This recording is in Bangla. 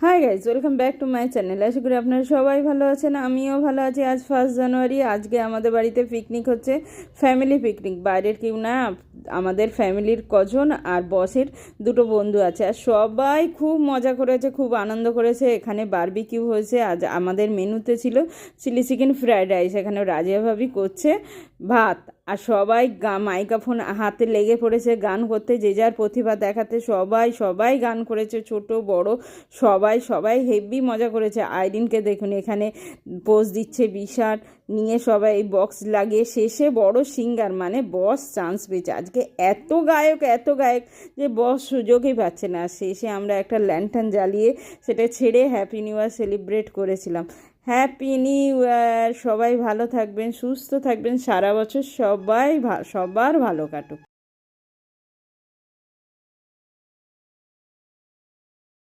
High guys, welcome back to my channel. আশা করি আপনারা সবাই ভালো আছেন, আমিও ভালো আছি। আজ 1 জানুয়ারি, আজকে আমাদের বাড়িতে পিকনিক হচ্ছে, ফ্যামিলি পিকনিক। বাইরের কেউ না, আমাদের ফ্যামিলির কজন আর বসের দুটো বন্ধু আছে, আর সবাই খুব মজা করেছে, খুব আনন্দ করেছে। এখানে বারবিকিউ হয়েছে। আজ আমাদের মেনুতে ছিল চিলি চিকেন ফ্রাইড রাইস। এখানে রাজিয়া ভাবি করছে ভাত, আর সবাই মাইক্রোফোন হাতে লেগে পড়েছে গান করতে, যে যার প্রতিভা দেখাতে। সবাই সবাই গান করেছে, ছোট বড় সবাই সবাই হেভি মজা করেছে। আইরিনকে দেখুন এখানে পোজ দিচ্ছে বিশাল নিয়ে, সবাই বক্স লাগিয়ে। শেষে বড় সিঙ্গার মানে বস চান্স পেয়েছে। আজকে এত গায়ক যে বস সুযোগই পাচ্ছে না। শেষে আমরা একটা ল্যান্টার্ন জ্বালিয়ে সেটা ছেড়ে হ্যাপি নিউ ইয়ার সেলিব্রেট করেছিলাম। Happy new year! সবাই ভালো থাকবেন, সুস্থ থাকবেন, সারা বছর সবার ভালো কাটুক।